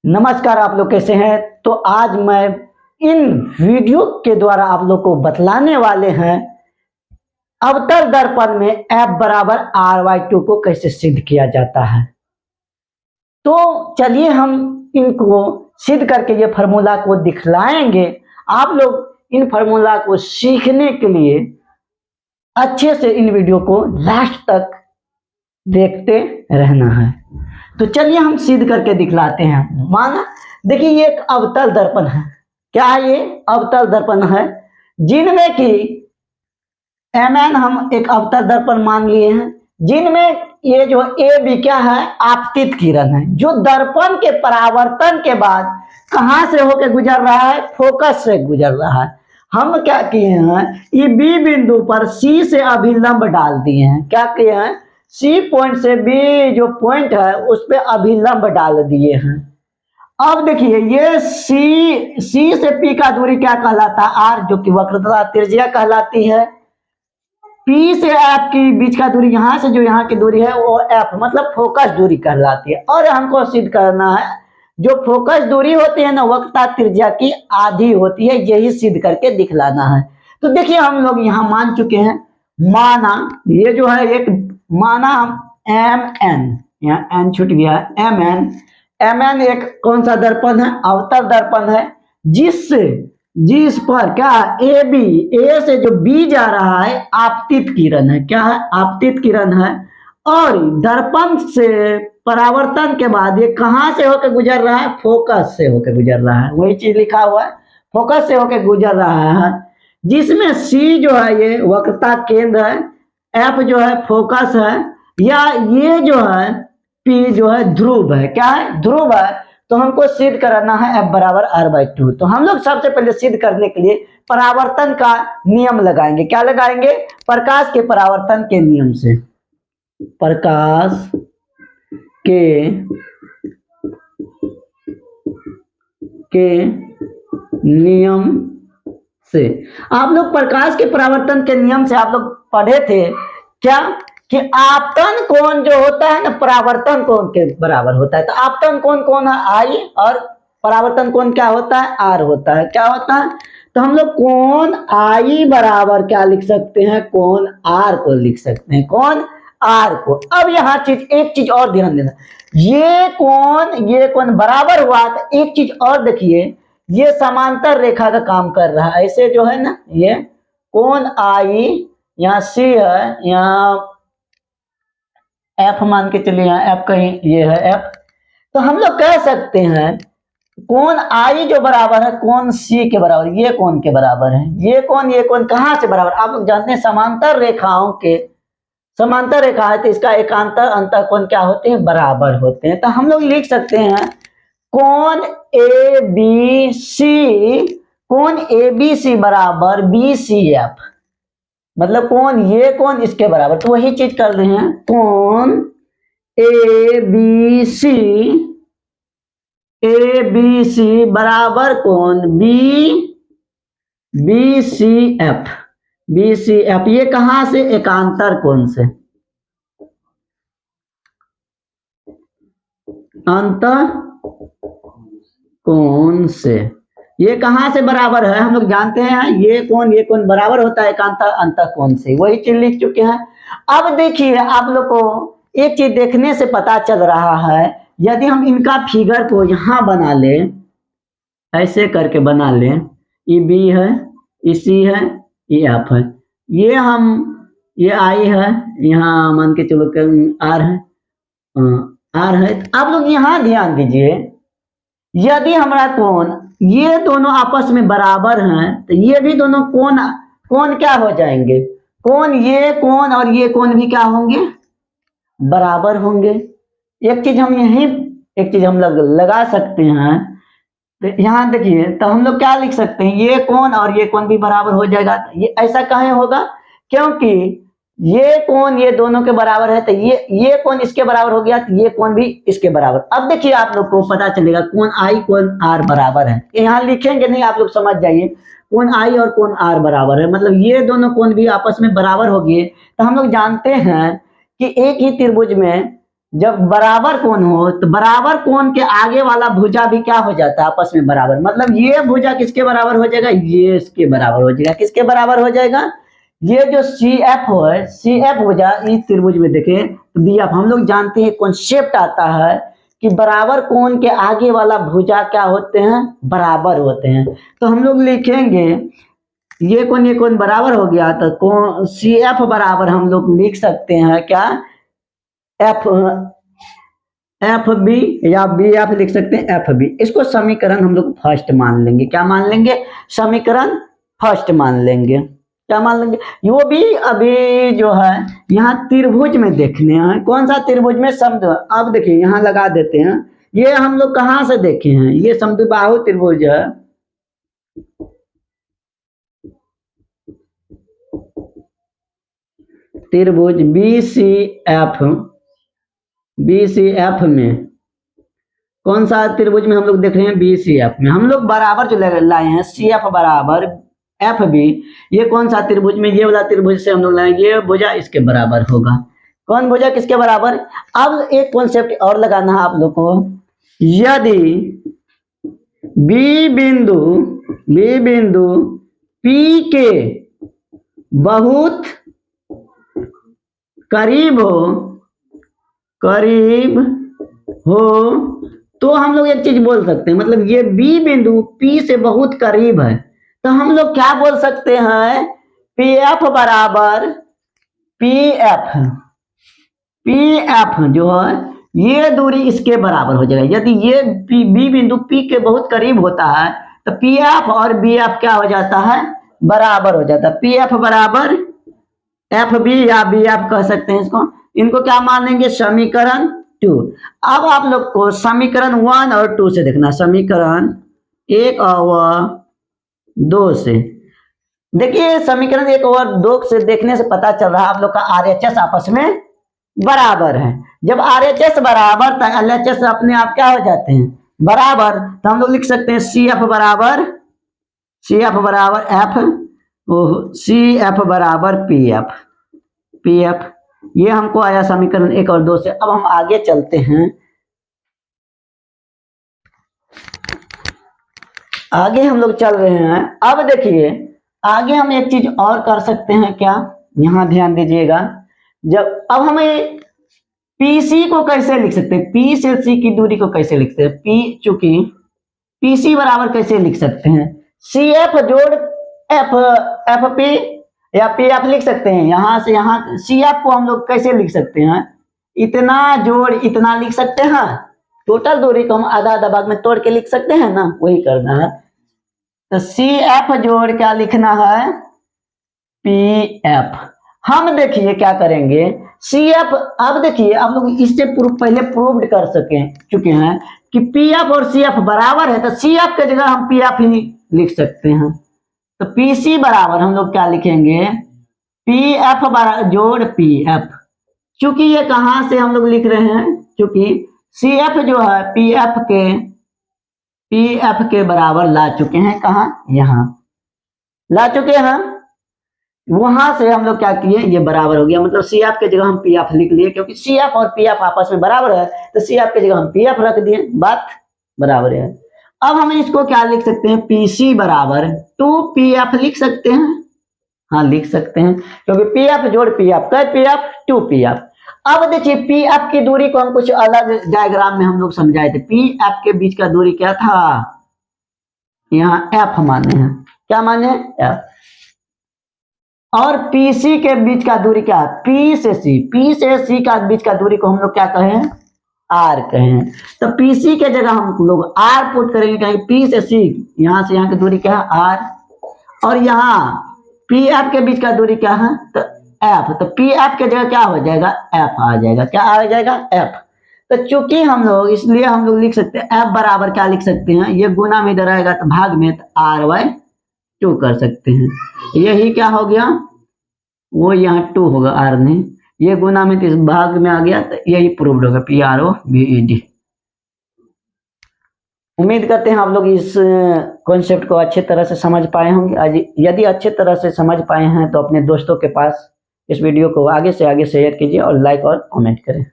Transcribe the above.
नमस्कार, आप लोग कैसे हैं। तो आज मैं इन वीडियो के द्वारा आप लोग को बतलाने वाले हैं अवतल दर्पण में F बराबर R/2 को कैसे सिद्ध किया जाता है। तो चलिए हम इनको सिद्ध करके ये फार्मूला को दिखलाएंगे। आप लोग इन फार्मूला को सीखने के लिए अच्छे से इन वीडियो को लास्ट तक देखते रहना है। तो चलिए हम सिद्ध करके दिखलाते हैं। माना देखिए ये एक अवतल दर्पण है। क्या है? ये अवतल दर्पण है जिनमें कि Mn हम एक अवतल दर्पण मान लिए हैं, जिनमें ये जो AB क्या है? आपतित किरण है, जो दर्पण के परावर्तन के बाद कहां से होकर गुजर रहा है? फोकस से गुजर रहा है। हम क्या किए हैं? ये B बिंदु पर C से अभिलंब डाल दिए हैं। क्या किए हैं? C पॉइंट से B जो पॉइंट है उस पे अभिलंब डाल दिए हैं। अब देखिए ये C से P का दूरी क्या कहलाता है? R, जो कि वक्रता त्रिज्या कहलाती है। P से F की बीच का दूरी, यहां से जो यहाँ की दूरी है वो F मतलब फोकस दूरी कहलाती है। और हमको सिद्ध करना है जो फोकस दूरी होती है ना, वक्रता त्रिज्या की आधी होती है। यही सिद्ध करके दिखलाना है। तो देखिए हम लोग यहाँ मान चुके हैं। माना ये जो है एक माना हम Mn, यहाँ n छूट गया है, Mn एक कौन सा दर्पण है? अवतल दर्पण है, जिस पर क्या AB, A से जो B जा रहा है आपतित किरण है। क्या है? आपतित किरण है। और दर्पण से परावर्तन के बाद ये कहां से होकर गुजर रहा है? फोकस से होकर गुजर रहा है। वही चीज लिखा हुआ है, फोकस से होकर गुजर रहा है, जिसमें C जो है ये वक्रता केंद्र है, F जो है फोकस है, या ये जो है P जो है ध्रुव है। क्या है? ध्रुव है। तो हमको सिद्ध करना है F बराबर R/2। तो हम लोग सबसे पहले सिद्ध करने के लिए परावर्तन का नियम लगाएंगे। क्या लगाएंगे? प्रकाश के परावर्तन के नियम से। प्रकाश के नियम से आप लोग प्रकाश के परावर्तन के नियम से आप लोग पढ़े थे क्या कि आपतन कोण जो होता है ना, परावर्तन कोण के बराबर होता है। तो आपतन कोण कौन है? I, और परावर्तन कोण क्या होता है? R होता है। क्या होता है? तो हम लोग कोण I बराबर क्या लिख सकते हैं? कोण R को लिख सकते हैं, कोण R को। अब यहाँ एक चीज और ध्यान देना, ये कोण बराबर हुआ। तो एक चीज और देखिए, ये समांतर रेखा का काम कर रहा है। ऐसे जो है ना, ये कोण I, यहाँ C है, यहाँ F मान के चलिए, यहाँ F कहीं ये है F। तो हम लोग कह सकते हैं कोण I जो बराबर है कोण C के बराबर, ये कोण के बराबर है। ये कोण कहां से बराबर? आप लोग जानते हैं समांतर रेखाओं के, समांतर रेखा है तो इसका एकांतर अंतर कोण क्या होते हैं? बराबर होते हैं। तो हम लोग लिख सकते हैं कोण ABC बराबर BCF, मतलब ये कोण इसके बराबर। तो वही चीज कर रहे हैं, कोण ABC बराबर कोण BCF। ये कहां से? एकांतर कोण से, अंतर कोण से। ये कहां से बराबर है? हम लोग जानते हैं ये कोण बराबर होता है एकांतर अंतर कोण से। वही चीज लिख चुके हैं। अब देखिए आप लोग को एक चीज देखने से पता चल रहा है, यदि हम इनका फिगर को यहां बना ले, ऐसे करके बना ले, ये B है, ये C है, ये F है, ये I है, यहाँ मान के चलो R है, R है। आप लोग यहाँ ध्यान दीजिए, यदि हमारा कोण ये दोनों आपस में बराबर हैं तो ये भी दोनों कोण क्या हो जाएंगे? ये कोण और ये कोण भी क्या होंगे? बराबर होंगे। एक चीज हम लोग लगा सकते हैं। तो यहाँ देखिए, तो हम लोग क्या लिख सकते हैं? ये कोण और ये कोण भी बराबर हो जाएगा। ये ऐसा कहे होगा क्योंकि ये कोण ये दोनों के बराबर है, तो ये कोण इसके बराबर हो गया, तो ये कोण भी इसके बराबर। अब देखिए आप लोग को पता चलेगा कोण I कोण R बराबर है। यहाँ लिखेंगे नहीं, आप लोग समझ जाइए, कोण I और कोण R बराबर है, मतलब ये दोनों कोण भी आपस में बराबर हो गए। तो हम लोग जानते हैं कि एक ही त्रिभुज में जब बराबर कोण हो तो बराबर कोण के आगे वाला भुजा भी क्या हो जाता है, आपस में बराबर। मतलब ये भुजा किसके बराबर हो जाएगा, ये इसके बराबर हो जाएगा। किसके बराबर हो जाएगा, ये जो सी एफ हो है, सी एफ भुजा इस त्रिभुज में देखें तो बी एफ, हम लोग जानते हैं कॉन्सेप्ट आता है कि बराबर कोण के आगे वाला भुजा क्या होते हैं, बराबर होते हैं। तो हम लोग लिखेंगे ये कोण बराबर हो गया, तो कोण सी एफ बराबर हम लोग लिख सकते हैं क्या, एफ एफ बी, या बी एफ लिख सकते हैं एफ बी। इसको समीकरण हम लोग फर्स्ट मान लेंगे। क्या मान लेंगे, समीकरण फर्स्ट मान लेंगे। क्या मान लेंगे, वो भी अभी जो है यहाँ त्रिभुज में देखने हैं, कौन सा त्रिभुज में, समद्विबाहु। अब देखिए यहाँ लगा देते हैं, ये हम लोग कहाँ से देखे हैं, ये समद्विबाहु त्रिभुज है। त्रिभुज बी सी एफ में, कौन सा त्रिभुज में हम लोग देख रहे हैं, बी सी एफ में। हम लोग बराबर जो लाए हैं सी एफ बराबर एफ बी, ये कौन सा त्रिभुज में, ये वाला त्रिभुज से हम लोग लाए, ये भुजा इसके बराबर होगा। कौन भुजा किसके बराबर। अब एक कॉन्सेप्ट और लगाना है आप लोग को, यदि बी बिंदु पी के बहुत करीब हो तो हम लोग एक चीज बोल सकते हैं, मतलब ये बी बिंदु पी से बहुत करीब है तो हम लोग क्या बोल सकते हैं, पी एफ बराबर पी एफ जो है ये दूरी इसके बराबर हो जाएगा। यदि ये बी बिंदु पी के बहुत करीब होता है तो पी एफ और बी एफ क्या हो जाता है, बराबर हो जाता है। पी एफ बराबर एफ बी या बी एफ कह सकते हैं इसको। इनको क्या मानेंगे, समीकरण 2। अब आप लोग को समीकरण 1 और 2 से देखना, समीकरण 1 और 2 से देखिए। समीकरण 1 और 2 से देखने से पता चल रहा है आप लोग का आरएचएस आपस में बराबर है। जब आरएचएस बराबर तो एलएचएस अपने आप क्या हो जाते हैं, बराबर। तो हम लोग लिख सकते हैं सी एफ बराबर पी एफ। ये हमको आया समीकरण 1 और 2 से। अब हम आगे चलते हैं, आगे हम लोग चल रहे हैं। अब देखिए आगे हम एक चीज और कर सकते हैं क्या, यहां ध्यान दीजिएगा। जब अब हमें पीसी को कैसे लिख सकते हैं, पी से सी की दूरी को कैसे लिखते हैं, पी चूंकि पीसी बराबर कैसे लिख सकते हैं, सी एफ जोड़ एफ पी या पी एफ लिख सकते हैं। यहां से यहां सी एफ को हम लोग कैसे लिख सकते हैं, इतना जोड़ इतना लिख सकते हैं। टोटल दूरी को हम आधा आधा भाग में तोड़ के लिख सकते हैं ना, वही करना है। तो सी एफ जोड़ क्या लिखना है, पी एफ। हम देखिए क्या करेंगे, सी एफ। अब देखिए आप लोग इससे पहले प्रूव्ड कर चुके हैं कि पी एफ और सी एफ बराबर है, तो सी एफ की जगह हम पी एफ ही लिख सकते हैं। तो पी सी बराबर हम लोग क्या लिखेंगे, पी एफ जोड़ पी एफ। चूंकि ये कहां से हम लोग लिख रहे हैं, चूंकि सी एफ जो है पी एफ के बराबर ला चुके हैं, कहा, यहां ला चुके हैं। वहां से हम लोग क्या किए, ये बराबर हो गया। मतलब सी एफ की जगह हम पी एफ लिख लिए, क्योंकि सी एफ और पी एफ आपस में बराबर है, तो सी एफ की जगह हम पी एफ रख दिए, बात बराबर है। अब हम इसको क्या लिख सकते हैं, पी सी बराबर 2 पी एफ लिख सकते हैं। हाँ लिख सकते हैं, क्योंकि पी एफ जोड़ पी एफ, क्या पी एफ 2 पी एफ। अब देखिए पी एफ की दूरी को हम कुछ अलग डायग्राम में हम लोग समझाए थे। पी एफ के बीच का दूरी क्या था, यहाँ एफ माने हैं, क्या माने, एफ। और पीसी के बीच का दूरी क्या है, पी से सी का बीच का दूरी को हम लोग क्या कहें, आर कहें। तो पीसी के जगह हम लोग आर पुट करेंगे, कहेंगे पी से सी, यहां से यहां की दूरी क्या है, आर। और यहाँ पी एफ के बीच का दूरी क्या है, तो एफ। तो पी एफ के जगह क्या हो जाएगा, एफ आ जाएगा, क्या आ जाएगा, एफ। तो चूंकि हम लोग, इसलिए हम लोग लिख सकते हैं एफ बराबर क्या लिख सकते हैं, ये गुना में इधर आएगा तो भाग में, तो r/2 कर सकते हैं। यही क्या हो गया, वो यहाँ 2 होगा, r नहीं, ये गुना में इस भाग में आ गया, तो यही प्रूव्ड होगा, PROVED। उम्मीद करते हैं आप लोग इस कॉन्सेप्ट को अच्छे तरह से समझ पाए होंगे। यदि अच्छे तरह से समझ पाए हैं तो अपने दोस्तों के पास इस वीडियो को आगे से आगे शेयर कीजिए और लाइक और कमेंट करें।